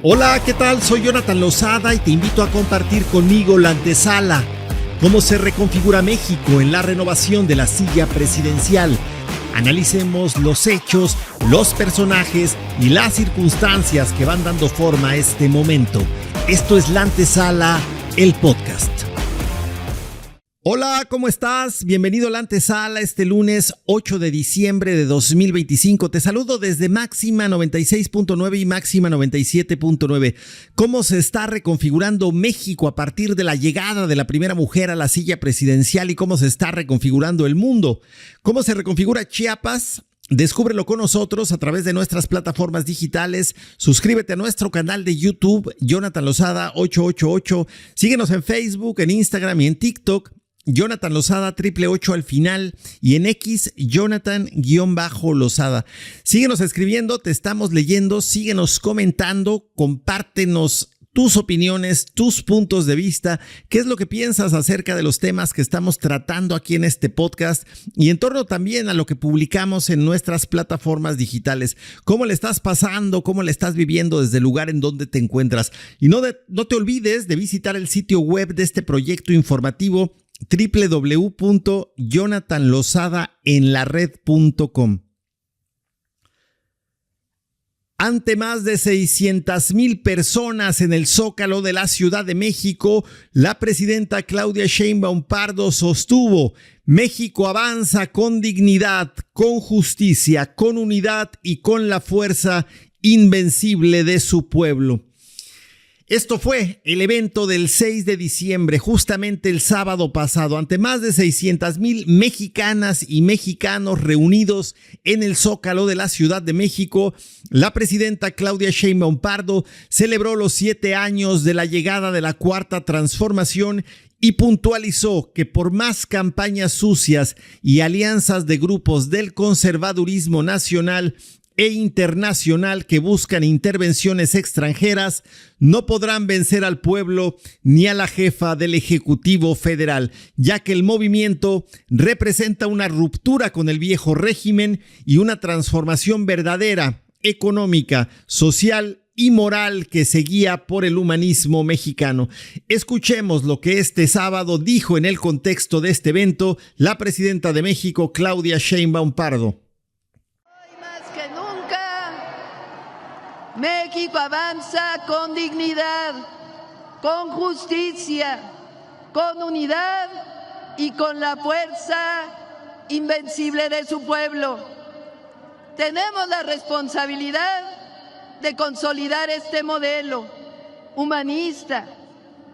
Hola, ¿qué tal? Soy Jonathan Lozada y te invito a compartir conmigo la antesala. ¿Cómo se reconfigura México en la renovación de la silla presidencial? Analicemos los hechos, los personajes y las circunstancias que van dando forma a este momento. Esto es La Antesala, el podcast. Hola, ¿cómo estás? Bienvenido a La Antesala este lunes 8 de diciembre de 2025. Te saludo desde Máxima 96.9 y Máxima 97.9. ¿Cómo se está reconfigurando México a partir de la llegada de la primera mujer a la silla presidencial y cómo se está reconfigurando el mundo? ¿Cómo se reconfigura Chiapas? Descúbrelo con nosotros a través de nuestras plataformas digitales. Suscríbete a nuestro canal de YouTube, Jonathan Lozada 888. Síguenos en Facebook, en Instagram y en TikTok. Jonathan Lozada 888 al final y en X Jonathan-Lozada. Síguenos escribiendo, te estamos leyendo, síguenos comentando, compártenos tus opiniones, tus puntos de vista, qué es lo que piensas acerca de los temas que estamos tratando aquí en este podcast y en torno también a lo que publicamos en nuestras plataformas digitales. ¿Cómo le estás pasando? ¿Cómo le estás viviendo desde el lugar en donde te encuentras? Y no te olvides de visitar el sitio web de este proyecto informativo www.jonathanlozadaenlared.com. Ante más de 600,000 personas en el Zócalo de la Ciudad de México, la presidenta Claudia Sheinbaum Pardo sostuvo: México avanza con dignidad, con justicia, con unidad y con la fuerza invencible de su pueblo. Esto fue el evento del 6 de diciembre, justamente el sábado pasado, ante más de 600,000 mexicanas y mexicanos reunidos en el Zócalo de la Ciudad de México. La presidenta Claudia Sheinbaum Pardo celebró los 7 años de la llegada de la Cuarta Transformación y puntualizó que por más campañas sucias y alianzas de grupos del conservadurismo nacional e internacional que buscan intervenciones extranjeras, no podrán vencer al pueblo ni a la jefa del Ejecutivo Federal, ya que el movimiento representa una ruptura con el viejo régimen y una transformación verdadera, económica, social y moral que se guía por el humanismo mexicano. Escuchemos lo que este sábado dijo en el contexto de este evento la presidenta de México, Claudia Sheinbaum Pardo. México avanza con dignidad, con justicia, con unidad y con la fuerza invencible de su pueblo. Tenemos la responsabilidad de consolidar este modelo humanista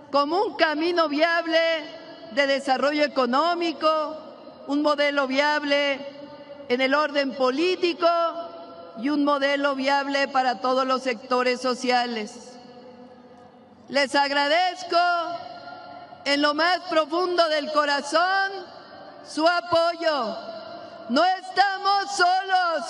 como un camino viable de desarrollo económico, un modelo viable en el orden político y un modelo viable para todos los sectores sociales. Les agradezco en lo más profundo del corazón su apoyo. No estamos solos.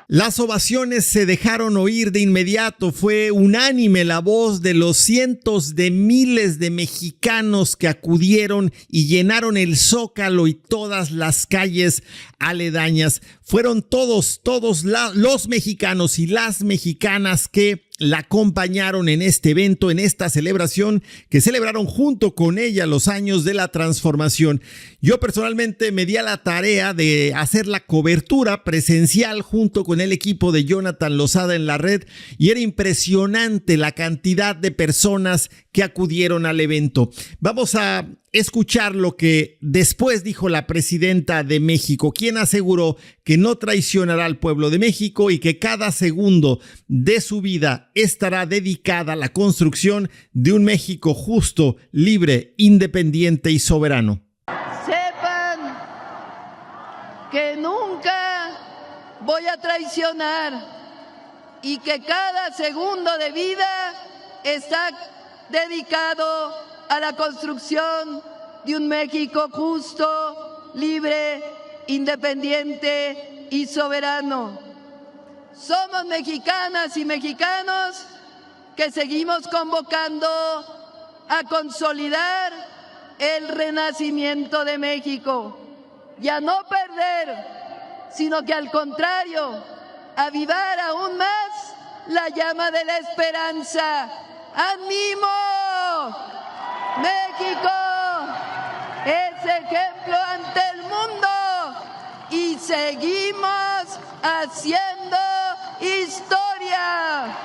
Las ovaciones se dejaron oír de inmediato. Fue unánime la voz de los cientos de miles de mexicanos que acudieron y llenaron el Zócalo y todas las calles aledañas. Fueron todos los mexicanos y las mexicanas que la acompañaron en este evento, en esta celebración, que celebraron junto con ella los años de la transformación. Yo personalmente me di a la tarea de hacer la cobertura presencial junto con el equipo de Jonathan Lozada en la red y era impresionante la cantidad de personas que acudieron al evento. Vamos a escuchar lo que después dijo la presidenta de México, quien aseguró que no traicionará al pueblo de México y que cada segundo de su vida estará dedicada a la construcción de un México justo, libre, independiente y soberano. Sepan que nunca voy a traicionar y que cada segundo de vida está dedicado a la construcción de un México justo, libre, independiente y soberano. Somos mexicanas y mexicanos que seguimos convocando a consolidar el renacimiento de México y a no perder, sino que al contrario, avivar aún más la llama de la esperanza. ¡Ánimo! México es ejemplo ante el mundo y seguimos haciendo historia.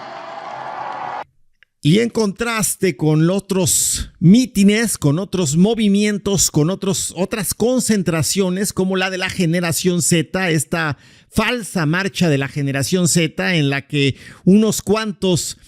Y en contraste con otros mítines, con otros movimientos, con otras concentraciones como la de la Generación Z, esta falsa marcha de la Generación Z en la que unos cuantos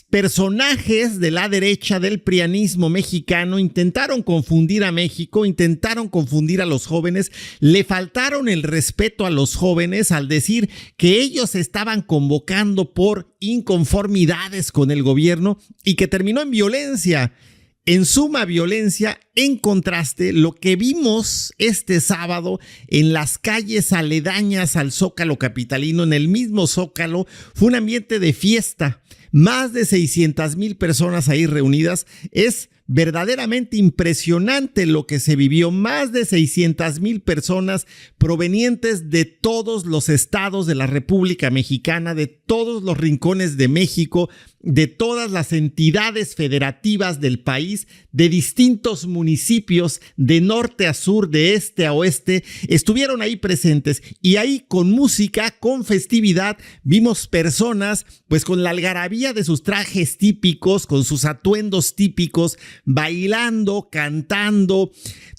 personajes de la derecha del prianismo mexicano intentaron confundir a México, intentaron confundir a los jóvenes, le faltaron el respeto a los jóvenes al decir que ellos estaban convocando por inconformidades con el gobierno y que terminó en violencia. En suma violencia, en contraste, lo que vimos este sábado en las calles aledañas al Zócalo capitalino, en el mismo Zócalo, fue un ambiente de fiesta. Más de 600,000 personas ahí reunidas. Es verdaderamente impresionante lo que se vivió. Más de 600,000 personas provenientes de todos los estados de la República Mexicana, de todos los rincones de México, de todas las entidades federativas del país, de distintos municipios, de norte a sur, de este a oeste, estuvieron ahí presentes. Y ahí con música, con festividad, vimos personas con la algarabía de sus trajes típicos, con sus atuendos típicos, bailando, cantando,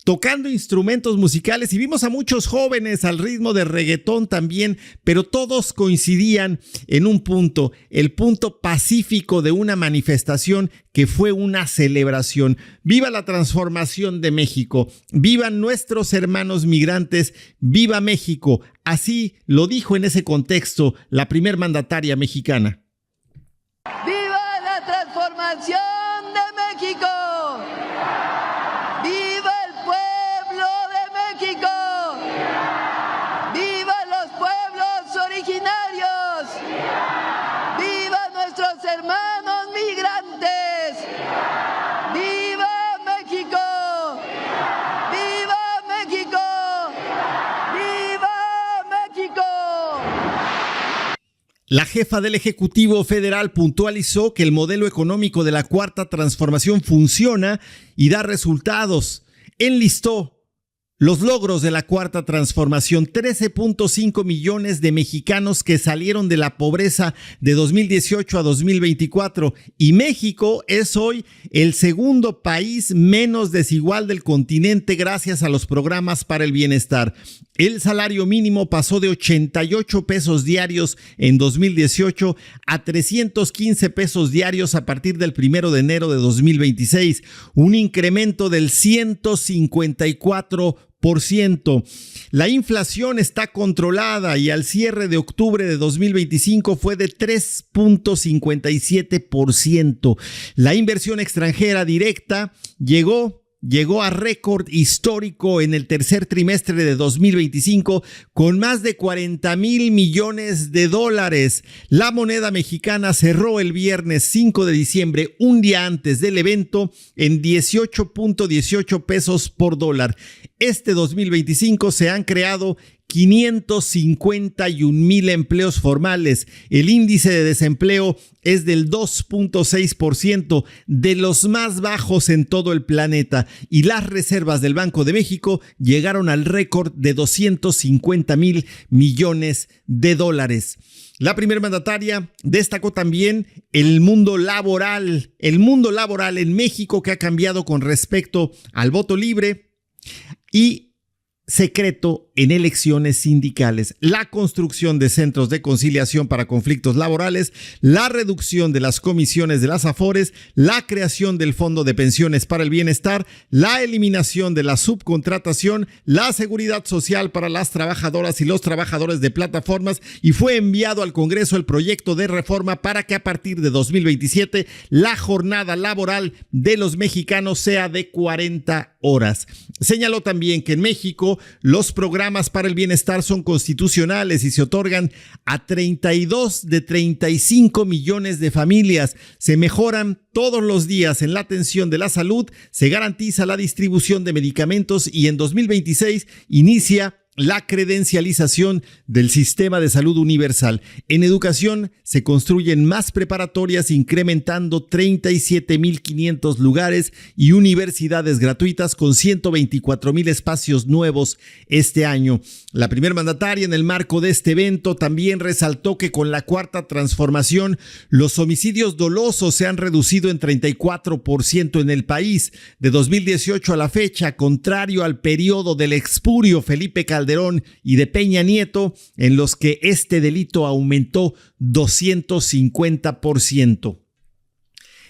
tocando instrumentos musicales, y vimos a muchos jóvenes al ritmo de reggaetón también, pero todos coincidían en un punto, el punto pacífico de una manifestación que fue una celebración. ¡Viva la transformación de México! ¡Vivan nuestros hermanos migrantes! ¡Viva México! Así lo dijo en ese contexto la primer mandataria mexicana. ¡Viva la transformación de México! ¡Viva el pueblo de México! ¡Viva los pueblos originarios! ¡Viva nuestros hermanos migrantes! ¡Viva México! ¡Viva México! ¡Viva México! La jefa del Ejecutivo Federal puntualizó que el modelo económico de la Cuarta Transformación funciona y da resultados. Enlistó los logros de la Cuarta Transformación: 13.5 millones de mexicanos que salieron de la pobreza de 2018 a 2024, y México es hoy el segundo país menos desigual del continente gracias a los programas para el bienestar. El salario mínimo pasó de 88 pesos diarios en 2018 a 315 pesos diarios a partir del 1 de enero de 2026, un incremento del 154%. La inflación está controlada y al cierre de octubre de 2025 fue de 3.57%. La inversión extranjera directa llegó a récord histórico en el tercer trimestre de 2025 con más de 40,000 millones de dólares. La moneda mexicana cerró el viernes 5 de diciembre, un día antes del evento, en 18.18 pesos por dólar. Este 2025 se han creado 551,000 empleos formales. El índice de desempleo es del 2.6%, de los más bajos en todo el planeta, y las reservas del Banco de México llegaron al récord de 250,000 millones de dólares. La primera mandataria destacó también el mundo laboral en México, que ha cambiado con respecto al voto libre y secreto en elecciones sindicales, la construcción de centros de conciliación para conflictos laborales, la reducción de las comisiones de las Afores, la creación del Fondo de Pensiones para el Bienestar, la eliminación de la subcontratación, la seguridad social para las trabajadoras y los trabajadores de plataformas, y fue enviado al Congreso el proyecto de reforma para que a partir de 2027 la jornada laboral de los mexicanos sea de 40 horas. Señaló también que en México los programas para el bienestar son constitucionales y se otorgan a 32 de 35 millones de familias. Se mejoran todos los días en la atención de la salud, se garantiza la distribución de medicamentos y en 2026 inicia la credencialización del sistema de salud universal. En educación se construyen más preparatorias, incrementando 37.500 lugares y universidades gratuitas con 124.000 espacios nuevos este año. La primer mandataria, en el marco de este evento, también resaltó que con la cuarta transformación los homicidios dolosos se han reducido en 34% en el país. De 2018 a la fecha, contrario al periodo del expurio Felipe Calderón y de Peña Nieto, en los que este delito aumentó 250%.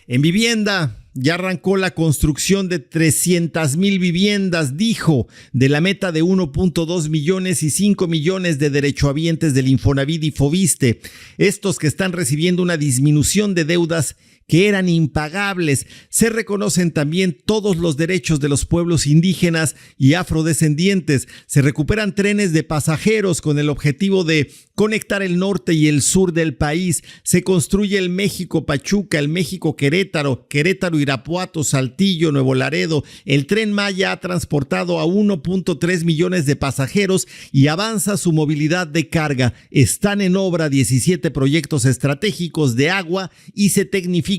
En vivienda, ya arrancó la construcción de 300,000 viviendas, dijo, de la meta de 1.2 millones y 5 millones de derechohabientes del Infonavit y Foviste, estos que están recibiendo una disminución de deudas que eran impagables. Se reconocen también todos los derechos de los pueblos indígenas y afrodescendientes. Se recuperan trenes de pasajeros con el objetivo de conectar el norte y el sur del país. Se construye el México-Pachuca, el México-Querétaro, Querétaro-Irapuato, Saltillo, Nuevo Laredo. El Tren Maya ha transportado a 1.3 millones de pasajeros y avanza su movilidad de carga. Están en obra 17 proyectos estratégicos de agua y se tecnifican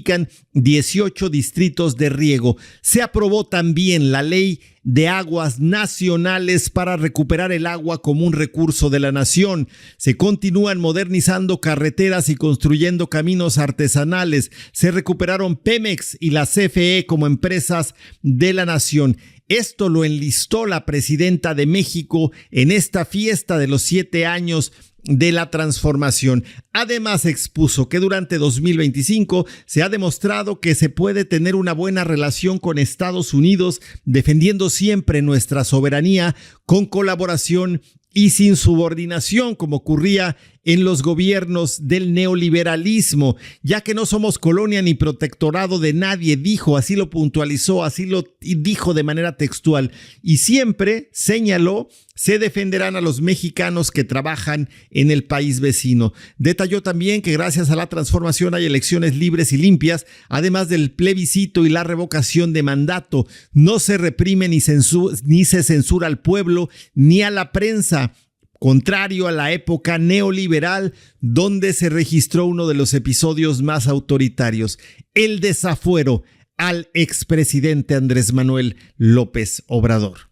18 distritos de riego. Se aprobó también la ley de aguas nacionales para recuperar el agua como un recurso de la nación. Se continúan modernizando carreteras y construyendo caminos artesanales. Se recuperaron Pemex y la CFE como empresas de la nación. Esto lo enlistó la presidenta de México en esta fiesta de los 7 años de la transformación. Además, expuso que durante 2025 se ha demostrado que se puede tener una buena relación con Estados Unidos, defendiendo siempre nuestra soberanía con colaboración y sin subordinación, como ocurría en los gobiernos del neoliberalismo, ya que no somos colonia ni protectorado de nadie, dijo, así lo puntualizó, así lo dijo de manera textual, y siempre señaló, se defenderán a los mexicanos que trabajan en el país vecino. Detalló también que gracias a la transformación hay elecciones libres y limpias, además del plebiscito y la revocación de mandato. No se reprime ni se censura al pueblo ni a la prensa, contrario a la época neoliberal, donde se registró uno de los episodios más autoritarios, el desafuero al expresidente Andrés Manuel López Obrador.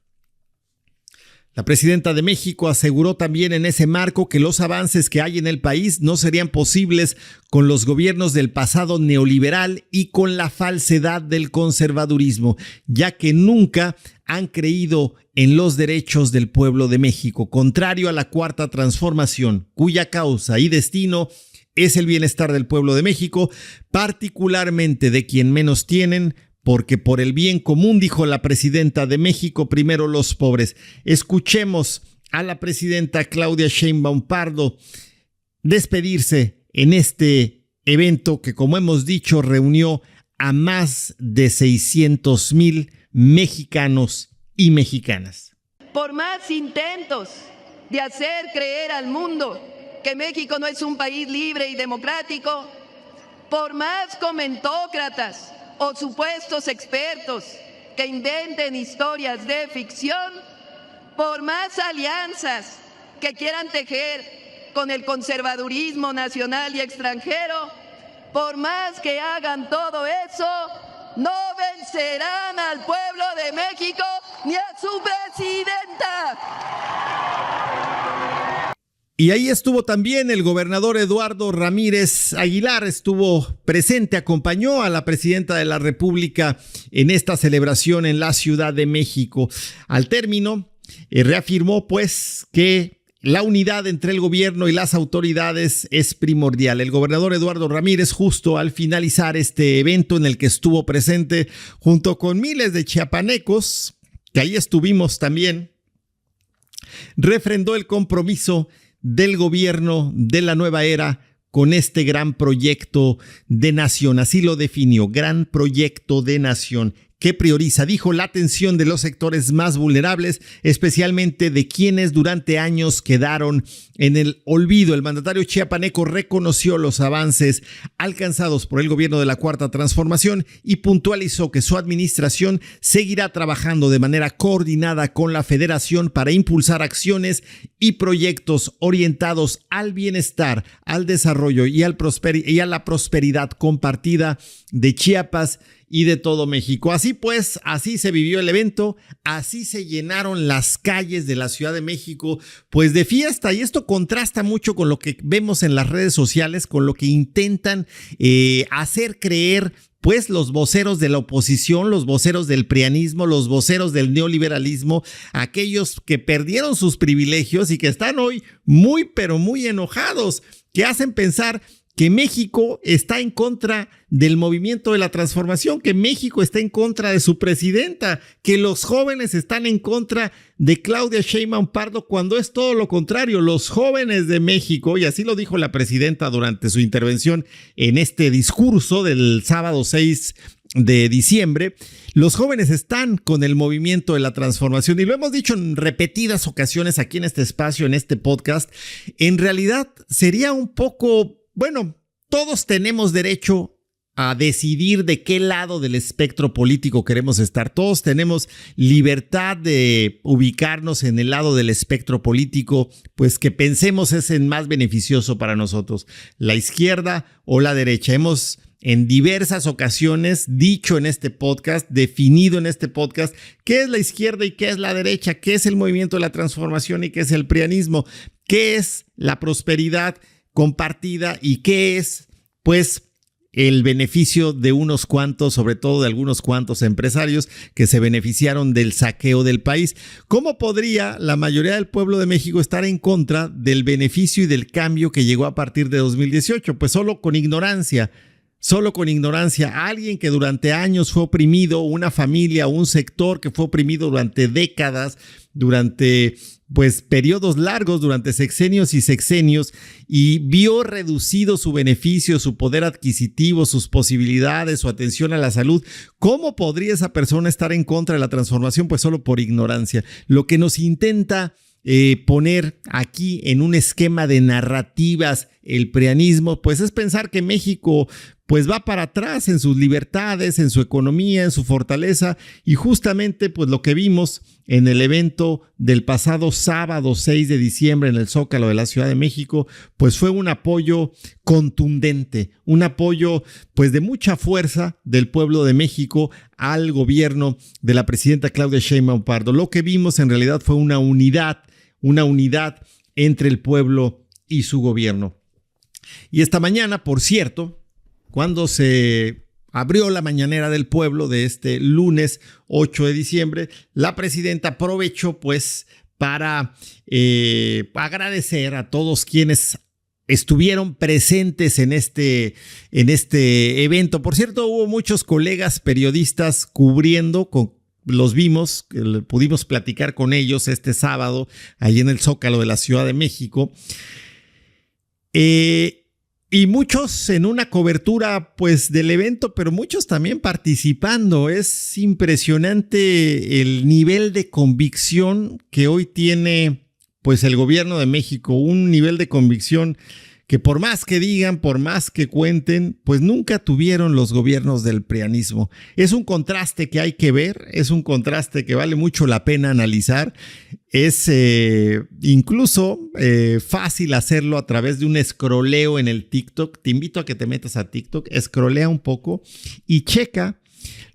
La presidenta de México aseguró también en ese marco que los avances que hay en el país no serían posibles con los gobiernos del pasado neoliberal y con la falsedad del conservadurismo, ya que nunca han creído en los derechos del pueblo de México, contrario a la cuarta transformación, cuya causa y destino es el bienestar del pueblo de México, particularmente de quien menos tienen, porque por el bien común, dijo la presidenta de México, primero los pobres. Escuchemos a la presidenta Claudia Sheinbaum Pardo despedirse en este evento que, como hemos dicho, reunió a más de 600,000 mexicanos y mexicanas. Por más intentos de hacer creer al mundo que México no es un país libre y democrático, por más comentócratas o supuestos expertos que inventen historias de ficción, por más alianzas que quieran tejer con el conservadurismo nacional y extranjero, por más que hagan todo eso, no vencerán al pueblo de México ni a su presidenta. Y ahí estuvo también el gobernador Eduardo Ramírez Aguilar, estuvo presente, acompañó a la presidenta de la República en esta celebración en la Ciudad de México. Al término, reafirmó pues que la unidad entre el gobierno y las autoridades es primordial. El gobernador Eduardo Ramírez, justo al finalizar este evento en el que estuvo presente junto con miles de chiapanecos, que ahí estuvimos también, refrendó el compromiso del gobierno de la nueva era con este gran proyecto de nación. Así lo definió, gran proyecto de nación. que prioriza, dijo, la atención de los sectores más vulnerables, especialmente de quienes durante años quedaron en el olvido. El mandatario chiapaneco reconoció los avances alcanzados por el gobierno de la Cuarta Transformación y puntualizó que su administración seguirá trabajando de manera coordinada con la Federación para impulsar acciones y proyectos orientados al bienestar, al desarrollo y a la prosperidad compartida de Chiapas y de todo México. Así pues, así se vivió el evento, así se llenaron las calles de la Ciudad de México, pues de fiesta, y esto contrasta mucho con lo que vemos en las redes sociales, con lo que intentan hacer creer pues los voceros de la oposición, los voceros del prianismo, los voceros del neoliberalismo, aquellos que perdieron sus privilegios y que están hoy muy, pero muy enojados, que hacen pensar que México está en contra del movimiento de la transformación, que México está en contra de su presidenta, que los jóvenes están en contra de Claudia Sheinbaum Pardo, cuando es todo lo contrario. Los jóvenes de México, y así lo dijo la presidenta durante su intervención en este discurso del sábado 6 de diciembre, los jóvenes están con el movimiento de la transformación, y lo hemos dicho en repetidas ocasiones aquí en este espacio, en este podcast. En realidad sería un poco... Bueno, todos tenemos derecho a decidir de qué lado del espectro político queremos estar. Todos tenemos libertad de ubicarnos en el lado del espectro político, pues que pensemos es el más beneficioso para nosotros, la izquierda o la derecha. Hemos en diversas ocasiones dicho en este podcast, definido en este podcast, qué es la izquierda y qué es la derecha, qué es el movimiento de la transformación y qué es el prianismo, qué es la prosperidad compartida y qué es, pues, el beneficio de unos cuantos, sobre todo de algunos cuantos empresarios que se beneficiaron del saqueo del país. ¿Cómo podría la mayoría del pueblo de México estar en contra del beneficio y del cambio que llegó a partir de 2018? Pues solo con ignorancia. Solo con ignorancia. Alguien que durante años fue oprimido, una familia, un sector que fue oprimido durante décadas, durante pues periodos largos, durante sexenios y sexenios, y vio reducido su beneficio, su poder adquisitivo, sus posibilidades, su atención a la salud. ¿Cómo podría esa persona estar en contra de la transformación? Pues solo por ignorancia. Lo que nos intenta poner aquí en un esquema de narrativas el prianismo, pues es pensar que México pues va para atrás en sus libertades, en su economía, en su fortaleza, y justamente pues lo que vimos en el evento del pasado sábado 6 de diciembre en el Zócalo de la Ciudad de México, pues fue un apoyo contundente, un apoyo pues de mucha fuerza del pueblo de México al gobierno de la presidenta Claudia Sheinbaum Pardo. Lo que vimos en realidad fue una unidad entre el pueblo y su gobierno. Y esta mañana, por cierto, cuando se abrió la mañanera del pueblo de este lunes 8 de diciembre, la presidenta aprovechó pues para agradecer a todos quienes estuvieron presentes en este evento. Por cierto, hubo muchos colegas periodistas cubriendo, los vimos, pudimos platicar con ellos este sábado allí en el Zócalo de la Ciudad de México. Y muchos en una cobertura pues del evento, pero muchos también participando. Es impresionante el nivel de convicción que hoy tiene pues el gobierno de México, un nivel de convicción que por más que digan, por más que cuenten, pues nunca tuvieron los gobiernos del prianismo. Es un contraste que hay que ver, es un contraste que vale mucho la pena analizar. Es incluso fácil hacerlo a través de un escroleo en el TikTok. Te invito a que te metas a TikTok, escrolea un poco y checa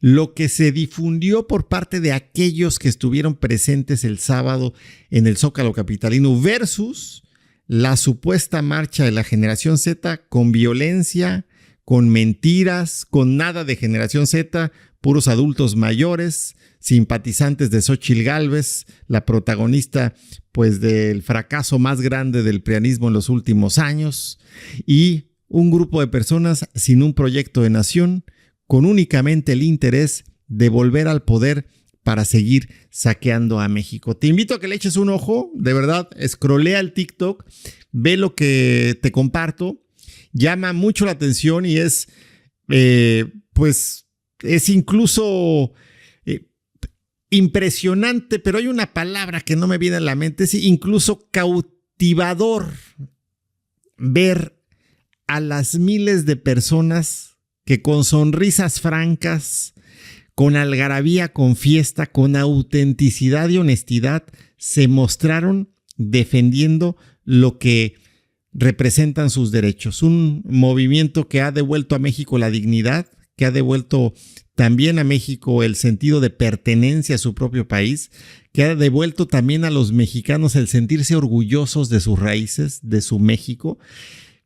lo que se difundió por parte de aquellos que estuvieron presentes el sábado en el Zócalo capitalino versus la supuesta marcha de la generación Z con violencia, con mentiras, con nada de generación Z, puros adultos mayores, simpatizantes de Xóchitl Gálvez, la protagonista pues del fracaso más grande del prianismo en los últimos años, y un grupo de personas sin un proyecto de nación, con únicamente el interés de volver al poder para seguir saqueando a México. Te invito a que le eches un ojo, de verdad, escrolea el TikTok, ve lo que te comparto, llama mucho la atención y es, pues, es incluso impresionante, pero hay una palabra que no me viene a la mente, es incluso cautivador ver a las miles de personas que con sonrisas francas, con algarabía, con fiesta, con autenticidad y honestidad, se mostraron defendiendo lo que representan sus derechos. Un movimiento que ha devuelto a México la dignidad, que ha devuelto también a México el sentido de pertenencia a su propio país, que ha devuelto también a los mexicanos el sentirse orgullosos de sus raíces, de su México,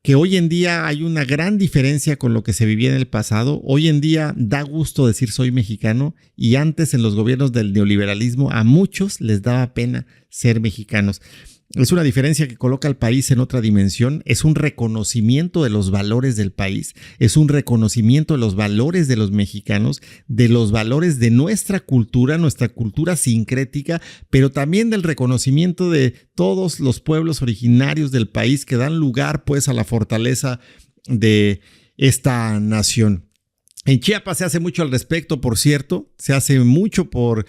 que hoy en día hay una gran diferencia con lo que se vivía en el pasado. Hoy en día da gusto decir soy mexicano, y antes en los gobiernos del neoliberalismo a muchos les daba pena ser mexicanos. Es una diferencia que coloca al país en otra dimensión, es un reconocimiento de los valores del país, es un reconocimiento de los valores de los mexicanos, de los valores de nuestra cultura sincrética, pero también del reconocimiento de todos los pueblos originarios del país que dan lugar pues a la fortaleza de esta nación. En Chiapas se hace mucho al respecto, por cierto, se hace mucho por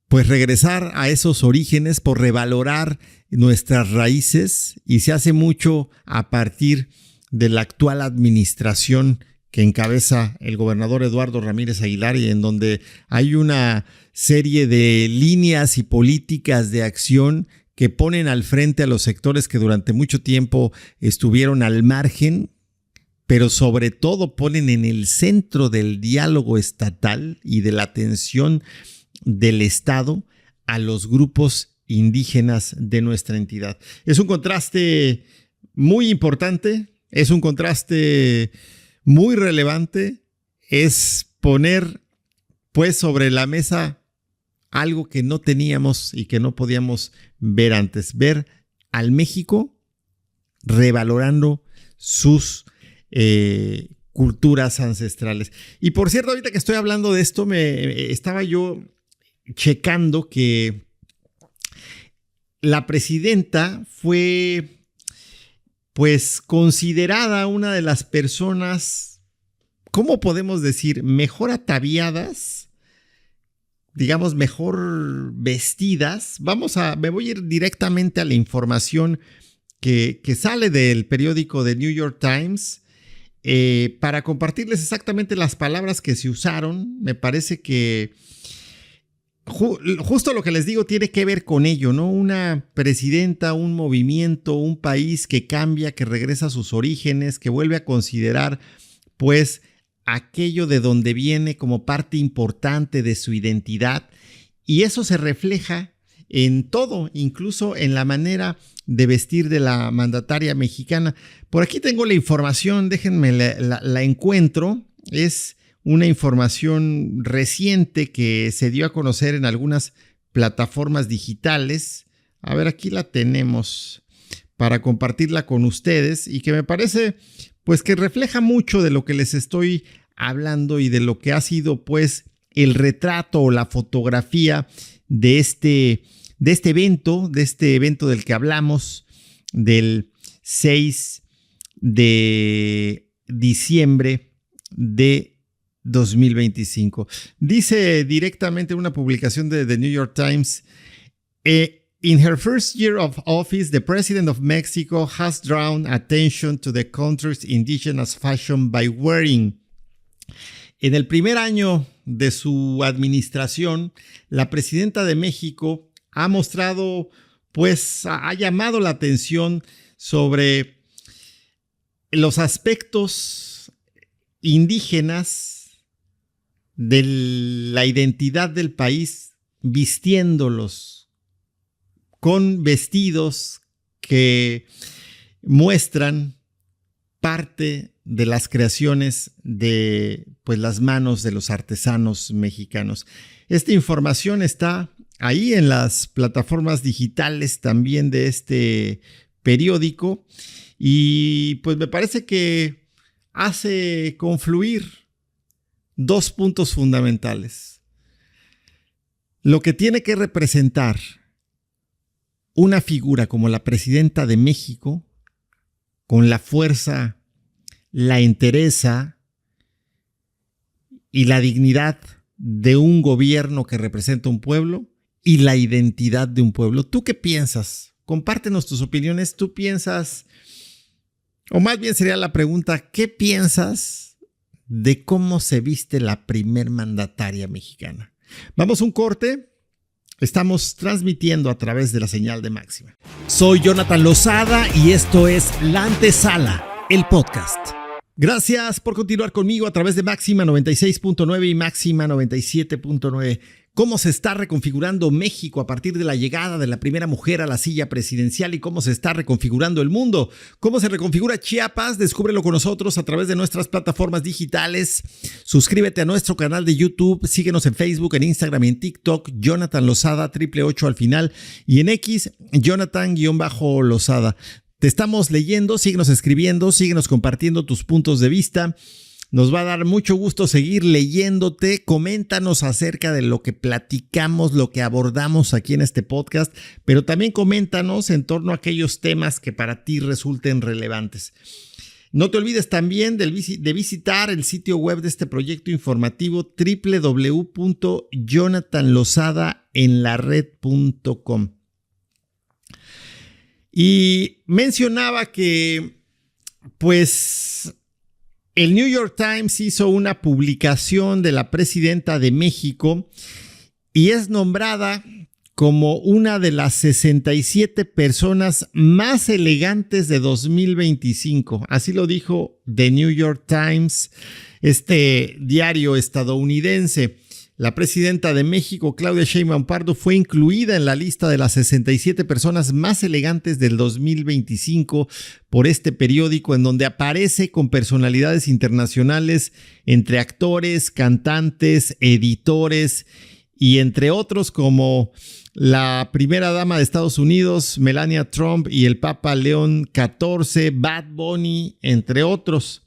pues regresar a esos orígenes, por revalorar nuestras raíces, y se hace mucho a partir de la actual administración que encabeza el gobernador Eduardo Ramírez Aguilar, y en donde hay una serie de líneas y políticas de acción que ponen al frente a los sectores que durante mucho tiempo estuvieron al margen, pero sobre todo ponen en el centro del diálogo estatal y de la atención del Estado a los grupos indígenas de nuestra entidad. Es un contraste muy importante, es un contraste muy relevante, es poner pues sobre la mesa algo que no teníamos y que no podíamos ver antes, ver al México revalorando sus culturas ancestrales. Y por cierto, ahorita que estoy hablando de esto, estaba yo checando que la presidenta fue pues considerada una de las personas, ¿cómo podemos decir?, mejor ataviadas, digamos, mejor vestidas. Me voy a ir directamente a la información que sale del periódico de New York Times para compartirles exactamente las palabras que se usaron. Me parece que justo lo que les digo tiene que ver con ello, ¿no? Una presidenta, un movimiento, un país que cambia, que regresa a sus orígenes, que vuelve a considerar, pues, aquello de donde viene como parte importante de su identidad. Y eso se refleja en todo, incluso en la manera de vestir de la mandataria mexicana. Por aquí tengo la información, déjenme la encuentro. Es una información reciente que se dio a conocer en algunas plataformas digitales. A ver, aquí la tenemos para compartirla con ustedes, y que me parece pues que refleja mucho de lo que les estoy hablando y de lo que ha sido pues el retrato o la fotografía de este evento del que hablamos, del 6 de diciembre de 2025. Dice directamente una publicación de The New York Times: in her first year of office, the president of Mexico has drawn attention to the country's indigenous fashion by wearing. En el primer año de su administración, la presidenta de México ha mostrado, pues, ha llamado la atención sobre los aspectos indígenas de la identidad del país, vistiéndolos con vestidos que muestran parte de las creaciones de pues las manos de los artesanos mexicanos. Esta información está ahí en las plataformas digitales también de este periódico, y pues me parece que hace confluir dos puntos fundamentales. Lo que tiene que representar una figura como la presidenta de México, con la fuerza, la entereza y la dignidad de un gobierno que representa un pueblo y la identidad de un pueblo. ¿Tú qué piensas? Compártenos tus opiniones. ¿Tú piensas, o más bien sería la pregunta, ¿qué piensas de cómo se viste la primer mandataria mexicana? Vamos a un corte. Estamos transmitiendo a través de la señal de Máxima. Soy Jonathan Lozada y esto es La Antesala, el podcast. Gracias por continuar conmigo a través de Máxima 96.9 y Máxima 97.9. Cómo se está reconfigurando México a partir de la llegada de la primera mujer a la silla presidencial y cómo se está reconfigurando el mundo. Cómo se reconfigura Chiapas, descúbrelo con nosotros a través de nuestras plataformas digitales. Suscríbete a nuestro canal de YouTube, síguenos en Facebook, en Instagram y en TikTok, Jonathan Lozada, 888 al final, y en X, Jonathan-Lozada. Te estamos leyendo, síguenos escribiendo, síguenos compartiendo tus puntos de vista. Nos va a dar mucho gusto seguir leyéndote. Coméntanos acerca de lo que platicamos, lo que abordamos aquí en este podcast, pero también coméntanos en torno a aquellos temas que para ti resulten relevantes. No te olvides también de visitar el sitio web de este proyecto informativo www.jonathanlozadaenlared.com. Y mencionaba que, pues, el New York Times hizo una publicación de la presidenta de México y es nombrada como una de las 67 personas más elegantes de 2025. Así lo dijo The New York Times, este diario estadounidense. La presidenta de México, Claudia Sheinbaum Pardo, fue incluida en la lista de las 67 personas más elegantes del 2025 por este periódico, en donde aparece con personalidades internacionales entre actores, cantantes, editores y entre otros como la primera dama de Estados Unidos, Melania Trump, y el Papa León XIV, Bad Bunny, entre otros.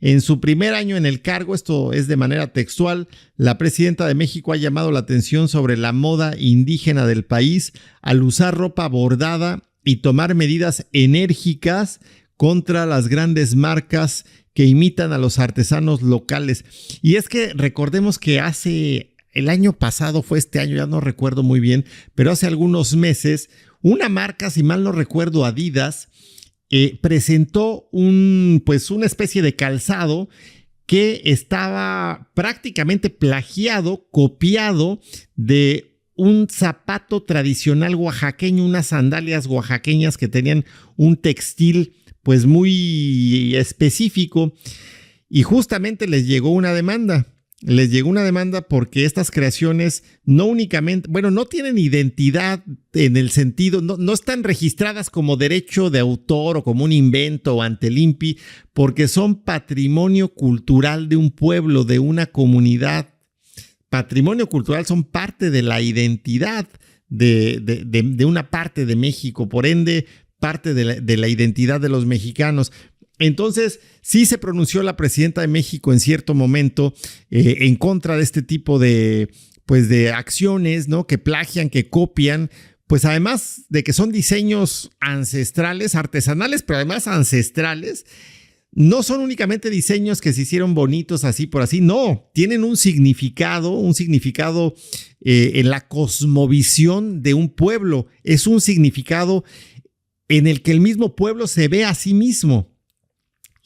En su primer año en el cargo, esto es de manera textual, la presidenta de México ha llamado la atención sobre la moda indígena del país al usar ropa bordada y tomar medidas enérgicas contra las grandes marcas que imitan a los artesanos locales. Y es que recordemos que el año pasado, fue este año, ya no recuerdo muy bien, pero hace algunos meses, una marca, si mal no recuerdo, Adidas, presentó una especie de calzado que estaba prácticamente plagiado, copiado de un zapato tradicional oaxaqueño, unas sandalias oaxaqueñas que tenían un textil pues muy específico, y justamente les llegó una demanda. Les llegó una demanda porque estas creaciones no únicamente, no tienen identidad en el sentido, no están registradas como derecho de autor o como un invento ante el INPI, porque son patrimonio cultural de un pueblo, de una comunidad. Patrimonio cultural, son parte de la identidad de una parte de México, por ende, parte de la identidad de los mexicanos. Entonces, sí se pronunció la presidenta de México en cierto momento en contra de este tipo de acciones, ¿no? Que plagian, que copian, pues además de que son diseños ancestrales, artesanales, pero además ancestrales. No son únicamente diseños que se hicieron bonitos así por así, no, tienen un significado en la cosmovisión de un pueblo. Es un significado en el que el mismo pueblo se ve a sí mismo.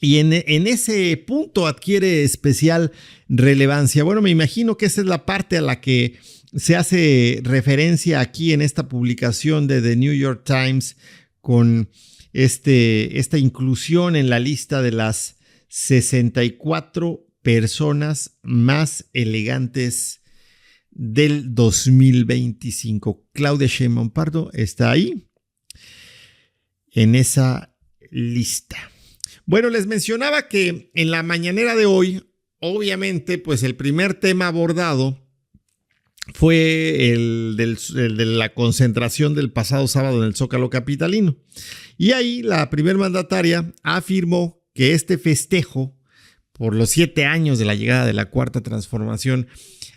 Y en ese punto adquiere especial relevancia. Bueno, me imagino que esa es la parte a la que se hace referencia aquí en esta publicación de The New York Times con esta inclusión en la lista de las 64 personas más elegantes del 2025. Claudia Sheinbaum Pardo está ahí en esa lista. Bueno, les mencionaba que en la mañanera de hoy, obviamente, pues el primer tema abordado fue el de la concentración del pasado sábado en el Zócalo capitalino. Y ahí la primer mandataria afirmó que este festejo por los 7 años de la llegada de la Cuarta Transformación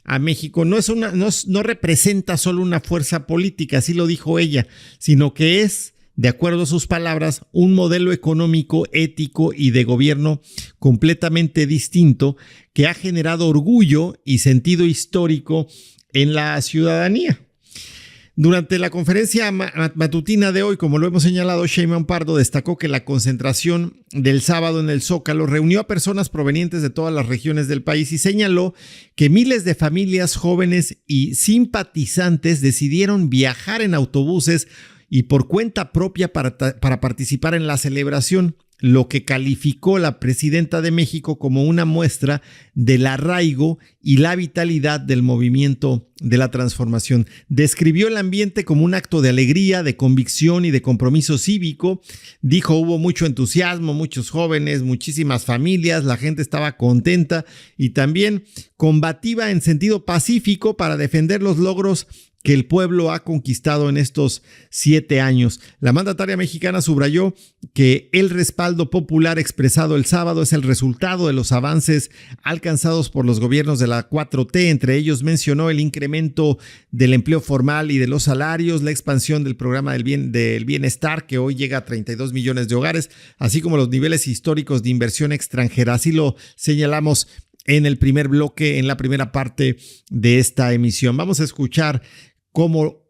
a México no representa solo una fuerza política, así lo dijo ella, sino que es, de acuerdo a sus palabras, un modelo económico, ético y de gobierno completamente distinto que ha generado orgullo y sentido histórico en la ciudadanía. Durante la conferencia matutina de hoy, como lo hemos señalado, Sheinbaum Pardo destacó que la concentración del sábado en el Zócalo reunió a personas provenientes de todas las regiones del país y señaló que miles de familias, jóvenes y simpatizantes decidieron viajar en autobuses y por cuenta propia para participar en la celebración, lo que calificó la presidenta de México como una muestra del arraigo y la vitalidad del movimiento de la transformación. Describió el ambiente como un acto de alegría, de convicción y de compromiso cívico. Dijo, hubo mucho entusiasmo, muchos jóvenes, muchísimas familias, la gente estaba contenta y también combativa en sentido pacífico para defender los logros que el pueblo ha conquistado en estos 7 años. La mandataria mexicana subrayó que el respaldo popular expresado el sábado es el resultado de los avances alcanzados por los gobiernos de la 4T. Entre ellos mencionó el incremento del empleo formal y de los salarios, la expansión del programa del bienestar, que hoy llega a 32 millones de hogares, así como los niveles históricos de inversión extranjera. Así lo señalamos en el primer bloque, en la primera parte de esta emisión. Vamos a escuchar cómo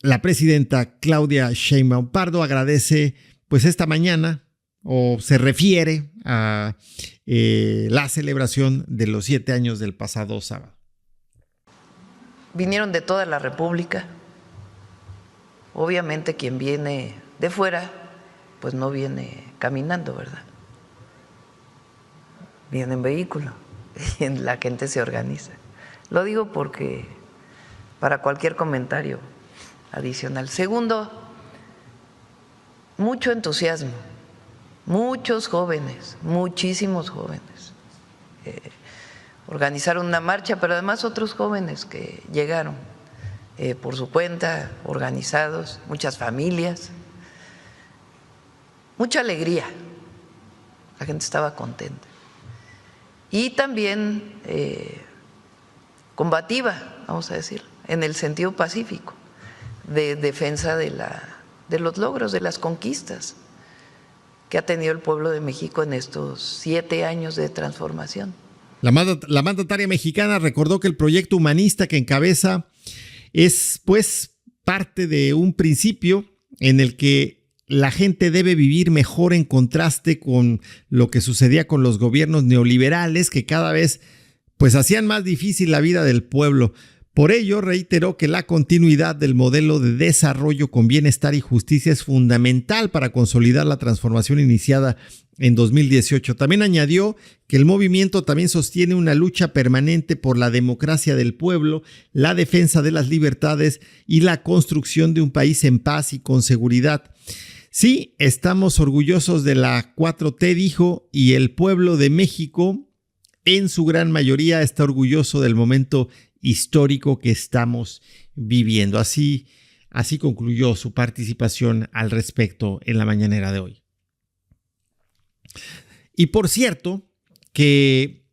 la presidenta Claudia Sheinbaum Pardo agradece pues esta mañana o se refiere a la celebración de los 7 años del pasado sábado. Vinieron de toda la República. Obviamente quien viene de fuera pues no viene caminando, ¿verdad? Viene en vehículo y la gente se organiza. Lo digo porque para cualquier comentario adicional. Segundo, mucho entusiasmo, muchos jóvenes, muchísimos jóvenes. Organizaron una marcha, pero además otros jóvenes que llegaron por su cuenta, organizados, muchas familias, mucha alegría. La gente estaba contenta. Y también combativa, vamos a decir, en el sentido pacífico, de defensa de los logros, de las conquistas que ha tenido el pueblo de México en estos 7 años de transformación. La mandataria mexicana recordó que el proyecto humanista que encabeza es pues parte de un principio en el que la gente debe vivir mejor en contraste con lo que sucedía con los gobiernos neoliberales que cada vez pues hacían más difícil la vida del pueblo. Por ello, reiteró que la continuidad del modelo de desarrollo con bienestar y justicia es fundamental para consolidar la transformación iniciada en 2018. También añadió que el movimiento también sostiene una lucha permanente por la democracia del pueblo, la defensa de las libertades y la construcción de un país en paz y con seguridad. Sí, estamos orgullosos de la 4T, dijo, y el pueblo de México, en su gran mayoría, está orgulloso del momento histórico que estamos viviendo. Así concluyó su participación al respecto en la mañanera de hoy. Y por cierto, que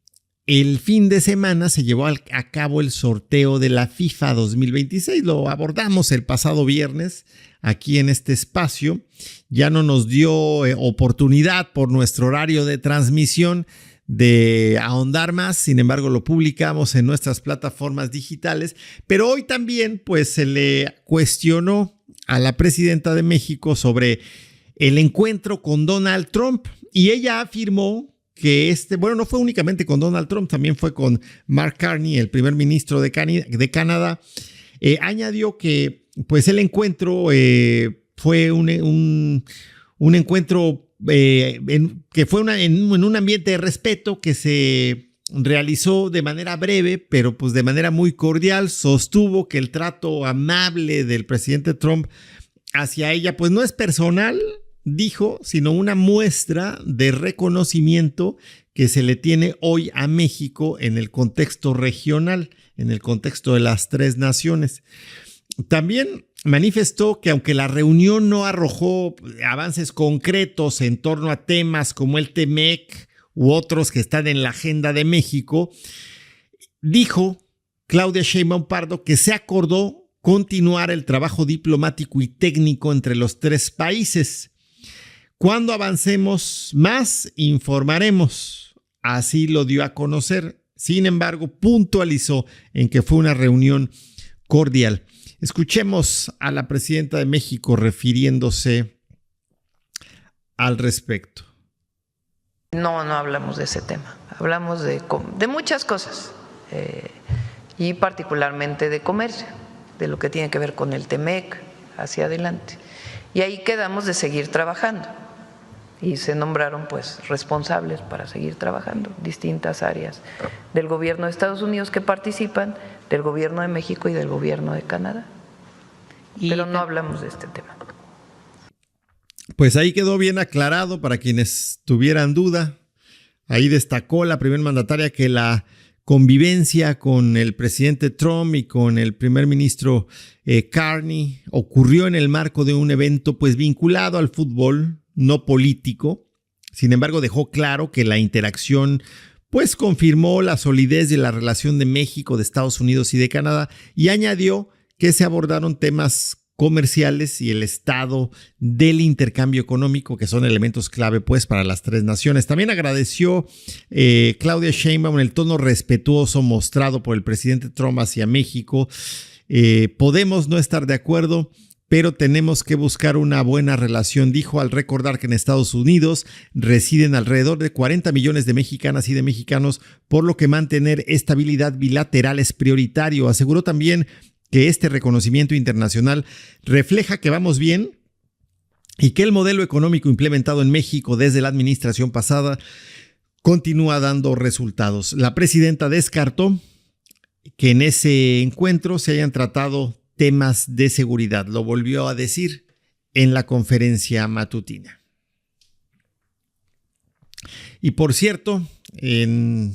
el fin de semana se llevó a cabo el sorteo de la FIFA 2026. Lo abordamos el pasado viernes aquí en este espacio. Ya no nos dio oportunidad por nuestro horario de transmisión de ahondar más, sin embargo lo publicamos en nuestras plataformas digitales, pero hoy también pues se le cuestionó a la presidenta de México sobre el encuentro con Donald Trump y ella afirmó que no fue únicamente con Donald Trump, también fue con Mark Carney, el primer ministro de Canadá. Añadió que pues el encuentro fue un encuentro que fue en un ambiente de respeto que se realizó de manera breve, pero pues de manera muy cordial. Sostuvo que el trato amable del presidente Trump hacia ella pues no es personal, dijo, sino una muestra de reconocimiento que se le tiene hoy a México en el contexto regional, en el contexto de las 3 naciones. También manifestó que aunque la reunión no arrojó avances concretos en torno a temas como el TEMEC u otros que están en la agenda de México, dijo Claudia Sheinbaum Pardo que se acordó continuar el trabajo diplomático y técnico entre los 3 países. Cuando avancemos más, informaremos. así lo dio a conocer. Sin embargo, puntualizó en que fue una reunión cordial. Escuchemos a la presidenta de México refiriéndose al respecto. No hablamos de ese tema. Hablamos de muchas cosas y particularmente de comercio, de lo que tiene que ver con el TEMEC hacia adelante. Y ahí quedamos de seguir trabajando y se nombraron pues responsables para seguir trabajando, distintas áreas del gobierno de Estados Unidos que participan, del gobierno de México y del gobierno de Canadá. Pero no hablamos de este tema. Pues ahí quedó bien aclarado para quienes tuvieran duda. Ahí destacó la primer mandataria que la convivencia con el presidente Trump y con el primer ministro Carney ocurrió en el marco de un evento pues vinculado al fútbol, no político. Sin embargo, dejó claro que la interacción pues confirmó la solidez de la relación de México, de Estados Unidos y de Canadá, y añadió que se abordaron temas comerciales y el estado del intercambio económico, que son elementos clave pues para las tres naciones. También agradeció Claudia Sheinbaum el tono respetuoso mostrado por el presidente Trump hacia México. Podemos no estar de acuerdo, pero tenemos que buscar una buena relación, dijo, al recordar que en Estados Unidos residen alrededor de 40 millones de mexicanas y de mexicanos, por lo que mantener estabilidad bilateral es prioritario. Aseguró también que este reconocimiento internacional refleja que vamos bien y que el modelo económico implementado en México desde la administración pasada continúa dando resultados. La presidenta descartó que en ese encuentro se hayan tratado temas de seguridad. Lo volvió a decir en la conferencia matutina. Y por cierto, en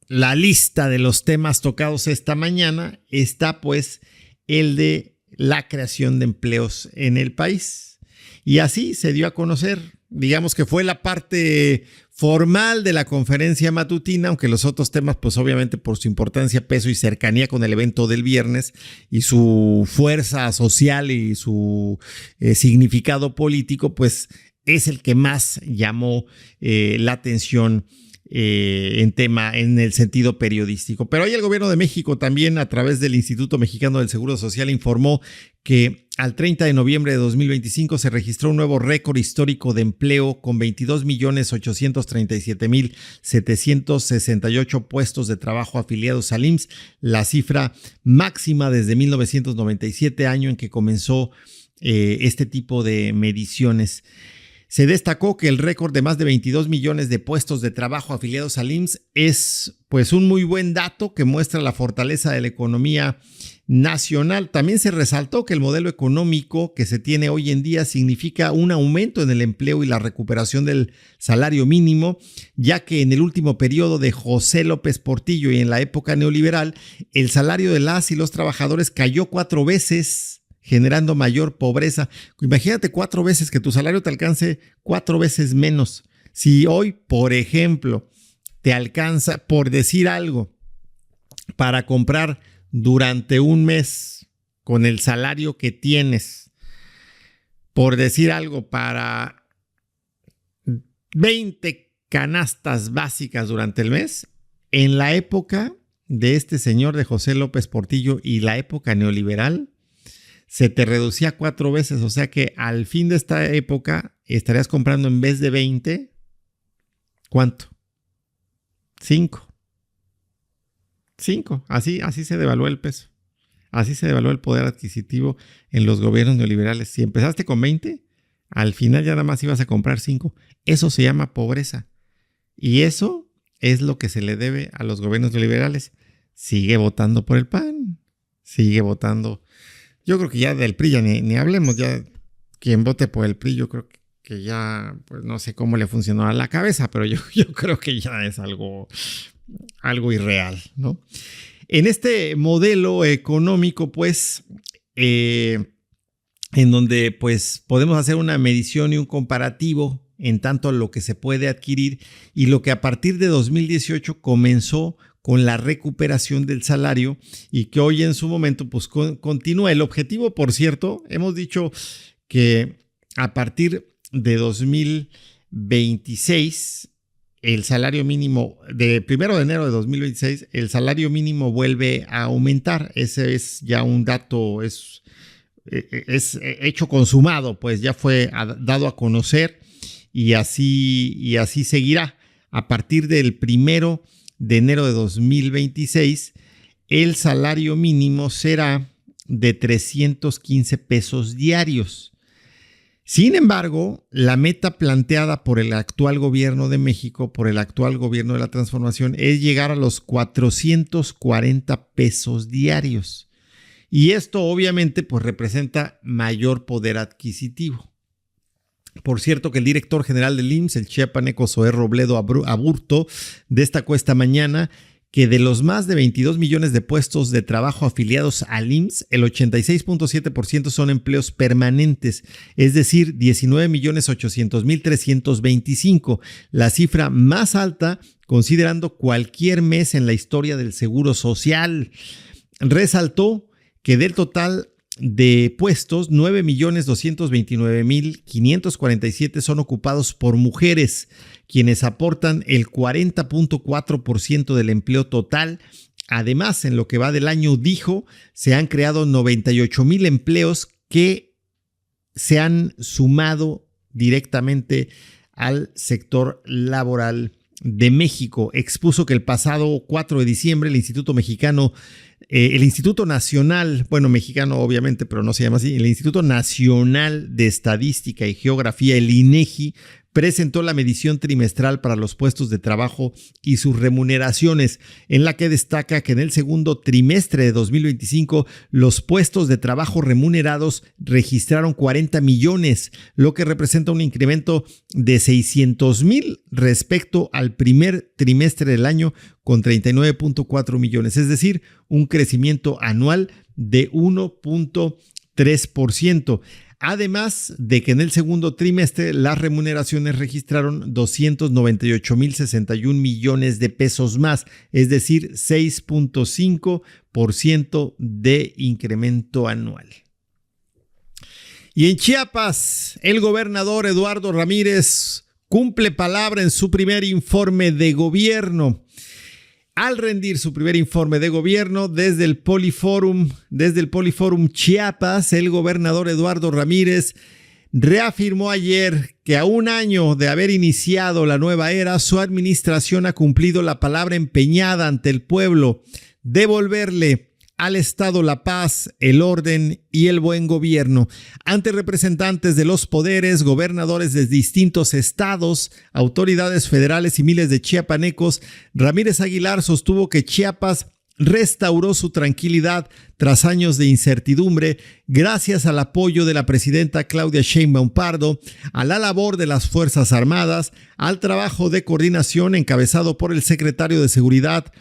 la lista de los temas tocados esta mañana está pues el de la creación de empleos en el país. Y así se dio a conocer, digamos que fue la parte formal de la conferencia matutina, aunque los otros temas pues obviamente por su importancia, peso y cercanía con el evento del viernes y su fuerza social y su significado político pues es el que más llamó la atención en el sentido periodístico. Pero hoy el gobierno de México también a través del Instituto Mexicano del Seguro Social informó que al 30 de noviembre de 2025 se registró un nuevo récord histórico de empleo con 22.837.768 puestos de trabajo afiliados al IMSS, la cifra máxima desde 1997, año en que comenzó este tipo de mediciones. Se destacó que el récord de más de 22 millones de puestos de trabajo afiliados al IMSS es pues un muy buen dato que muestra la fortaleza de la economía nacional. También se resaltó que el modelo económico que se tiene hoy en día significa un aumento en el empleo y la recuperación del salario mínimo, ya que en el último periodo de José López Portillo y en la época neoliberal, el salario de las y los trabajadores cayó 4 veces, generando mayor pobreza. Imagínate 4 veces que tu salario te alcance 4 veces menos. Si hoy, por ejemplo, te alcanza, por decir algo, para comprar durante un mes con el salario que tienes, por decir algo, para 20 canastas básicas durante el mes, en la época de este señor de José López Portillo y la época neoliberal, se te reducía 4 veces, o sea que al fin de esta época estarías comprando en vez de 20, ¿cuánto? 5. Así se devaluó el peso. Así se devaluó el poder adquisitivo en los gobiernos neoliberales. Si empezaste con 20, al final ya nada más ibas a comprar 5. Eso se llama pobreza. Y eso es lo que se le debe a los gobiernos neoliberales. Sigue votando por el PAN. Sigue votando. Yo creo que ya del PRI ya ni hablemos. Ya quien vote por el PRI, yo creo que ya, pues no sé cómo le funcionó a la cabeza, pero yo creo que ya es algo irreal, ¿no? En este modelo económico, pues, en donde pues podemos hacer una medición y un comparativo en tanto a lo que se puede adquirir y lo que a partir de 2018 comenzó con la recuperación del salario y que hoy en su momento pues continúa. El objetivo, por cierto, hemos dicho que a partir de 2026 el salario mínimo de 1 de enero de 2026, el salario mínimo vuelve a aumentar. Ese es ya un dato, es hecho consumado, pues ya fue dado a conocer y así seguirá. A partir del 1 de enero de 2026, el salario mínimo será de 315 pesos diarios. Sin embargo, la meta planteada por el actual gobierno de México, por el actual gobierno de la transformación, es llegar a los 440 pesos diarios. Y esto obviamente pues representa mayor poder adquisitivo. Por cierto que el director general del IMSS, el chiapaneco Zoé Robledo Aburto, destacó esta mañana que de los más de 22 millones de puestos de trabajo afiliados al IMSS, el 86.7% son empleos permanentes, es decir, 19.800.325, la cifra más alta considerando cualquier mes en la historia del Seguro Social. Resaltó que del total de puestos, 9.229.547 son ocupados por mujeres, quienes aportan el 40.4% del empleo total. Además, en lo que va del año, dijo, se han creado 98,000 empleos que se han sumado directamente al sector laboral de México. Expuso que el pasado 4 de diciembre el Instituto Nacional, bueno, mexicano obviamente, pero no se llama así, el Instituto Nacional de Estadística y Geografía, el INEGI, presentó la medición trimestral para los puestos de trabajo y sus remuneraciones, en la que destaca que en el segundo trimestre de 2025 los puestos de trabajo remunerados registraron 40 millones, lo que representa un incremento de 600,000 respecto al primer trimestre del año con 39.4 millones, es decir, un crecimiento anual de 1.3%. Además de que en el segundo trimestre las remuneraciones registraron 298,061 millones de pesos más, es decir, 6.5% de incremento anual. Y en Chiapas, el gobernador Eduardo Ramírez cumple palabra en su primer informe de gobierno. Al rendir su primer informe de gobierno desde el Poliforum Chiapas, el gobernador Eduardo Ramírez reafirmó ayer que a un año de haber iniciado la nueva era, su administración ha cumplido la palabra empeñada ante el pueblo, devolverle al Estado la paz, el orden y el buen gobierno. Ante representantes de los poderes, gobernadores de distintos estados, autoridades federales y miles de chiapanecos, Ramírez Aguilar sostuvo que Chiapas restauró su tranquilidad tras años de incertidumbre gracias al apoyo de la presidenta Claudia Sheinbaum Pardo, a la labor de las Fuerzas Armadas, al trabajo de coordinación encabezado por el secretario de Seguridad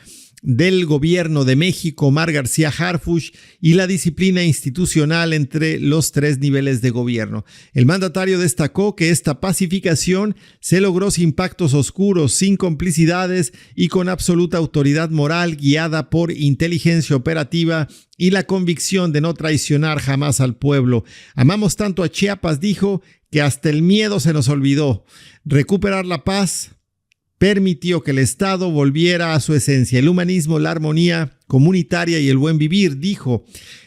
del Gobierno de México, Omar García Harfuch, y la disciplina institucional entre los tres niveles de gobierno. El mandatario destacó que esta pacificación se logró sin pactos oscuros, sin complicidades y con absoluta autoridad moral guiada por inteligencia operativa y la convicción de no traicionar jamás al pueblo. Amamos tanto a Chiapas, dijo, que hasta el miedo se nos olvidó. Recuperar la paz permitió que el Estado volviera a su esencia, el humanismo, la armonía comunitaria y el buen vivir, dijo.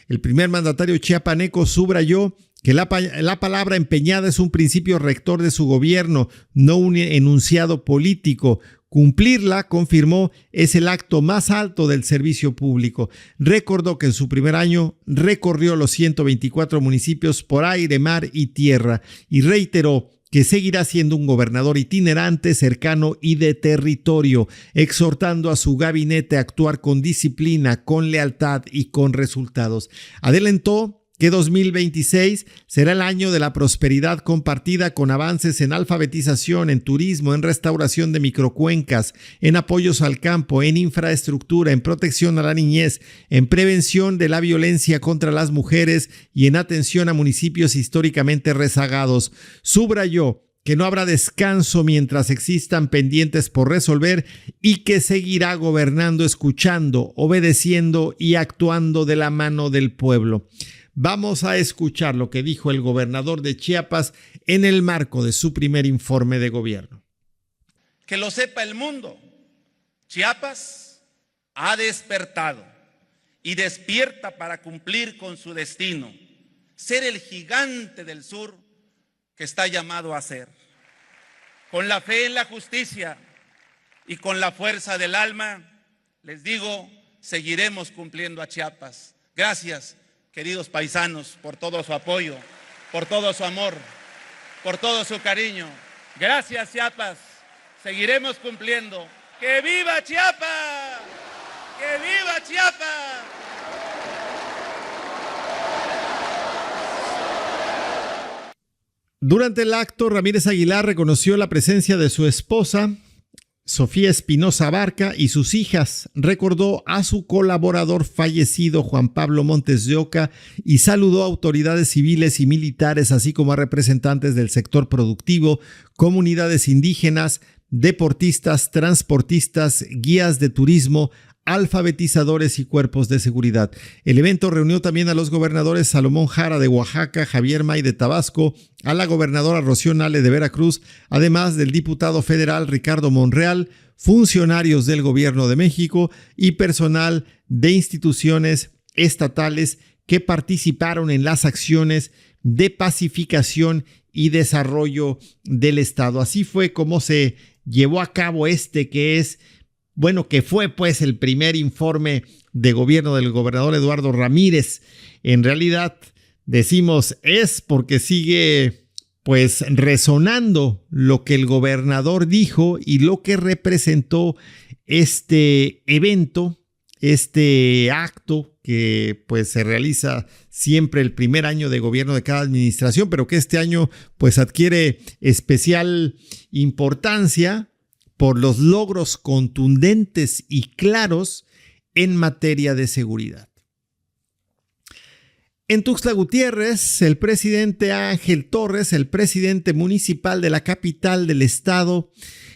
El primer mandatario chiapaneco subrayó que la palabra empeñada es un principio rector de su gobierno, no un enunciado político. Cumplirla, confirmó, es el acto más alto del servicio público. Recordó que en su primer año recorrió los 124 municipios por aire, mar y tierra y reiteró que seguirá siendo un gobernador itinerante, cercano y de territorio, exhortando a su gabinete a actuar con disciplina, con lealtad y con resultados. Adelantó que 2026 será el año de la prosperidad compartida, con avances en alfabetización, en turismo, en restauración de microcuencas, en apoyos al campo, en infraestructura, en protección a la niñez, en prevención de la violencia contra las mujeres y en atención a municipios históricamente rezagados. Subrayó que no habrá descanso mientras existan pendientes por resolver y que seguirá gobernando, escuchando, obedeciendo y actuando de la mano del pueblo. Vamos a escuchar lo que dijo el gobernador de Chiapas en el marco de su primer informe de gobierno. Que lo sepa el mundo. Chiapas ha despertado y despierta para cumplir con su destino, ser el gigante del sur que está llamado a ser. Con la fe en la justicia y con la fuerza del alma, les digo, seguiremos cumpliendo a Chiapas. Gracias, queridos paisanos, por todo su apoyo, por todo su amor, por todo su cariño. Gracias, Chiapas. Seguiremos cumpliendo. ¡Que viva Chiapas! ¡Que viva Chiapas! Durante el acto, Ramírez Aguilar reconoció la presencia de su esposa, Sofía Espinosa Abarca, y sus hijas. Recordó a su colaborador fallecido, Juan Pablo Montes de Oca, y saludó a autoridades civiles y militares, así como a representantes del sector productivo, comunidades indígenas, deportistas, transportistas, guías de turismo, alfabetizadores y cuerpos de seguridad. El evento reunió también a los gobernadores Salomón Jara de Oaxaca, Javier May de Tabasco, a la gobernadora Rocío Nale de Veracruz, además del diputado federal Ricardo Monreal, funcionarios del Gobierno de México y personal de instituciones estatales que participaron en las acciones de pacificación y desarrollo del Estado. Así fue como se llevó a cabo que fue pues el primer informe de gobierno del gobernador Eduardo Ramírez. En realidad decimos es porque sigue pues resonando lo que el gobernador dijo y lo que representó este evento, este acto que pues se realiza siempre el primer año de gobierno de cada administración, pero que este año pues adquiere especial importancia por los logros contundentes y claros en materia de seguridad. En Tuxtla Gutiérrez, el presidente Ángel Torres, el presidente municipal de la capital del estado,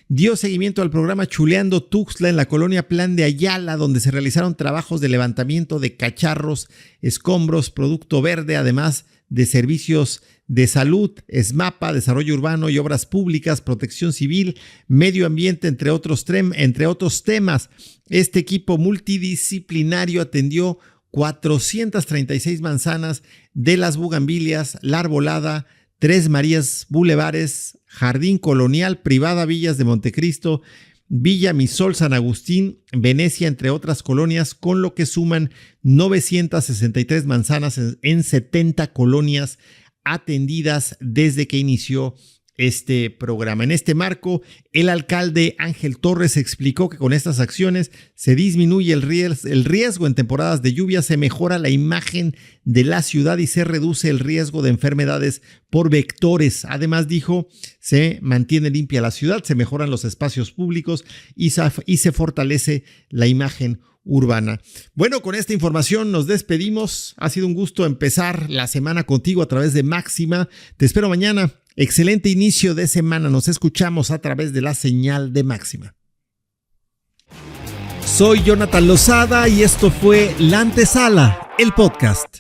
dio seguimiento al programa Chuleando Tuxtla en la colonia Plan de Ayala, donde se realizaron trabajos de levantamiento de cacharros, escombros, producto verde, además de servicios de salud, ESMAPA, desarrollo urbano y obras públicas, protección civil, medio ambiente, entre otros temas. Este equipo multidisciplinario atendió 436 manzanas de las bugambilias, La Arbolada, Tres Marías Bulevares, Jardín Colonial, Privada Villas de Montecristo, Villa Misol, San Agustín, Venecia, entre otras colonias, con lo que suman 963 manzanas en 70 colonias atendidas desde que inició este programa. En este marco, el alcalde Ángel Torres explicó que con estas acciones se disminuye el riesgo en temporadas de lluvia, se mejora la imagen de la ciudad y se reduce el riesgo de enfermedades por vectores. Además, dijo, se mantiene limpia la ciudad, se mejoran los espacios públicos y se fortalece la imagen urbana. Bueno, con esta información nos despedimos. Ha sido un gusto empezar la semana contigo a través de Máxima. Te espero mañana. Excelente inicio de semana. Nos escuchamos a través de la señal de Máxima. Soy Jonathan Lozada y esto fue La Antesala, el podcast.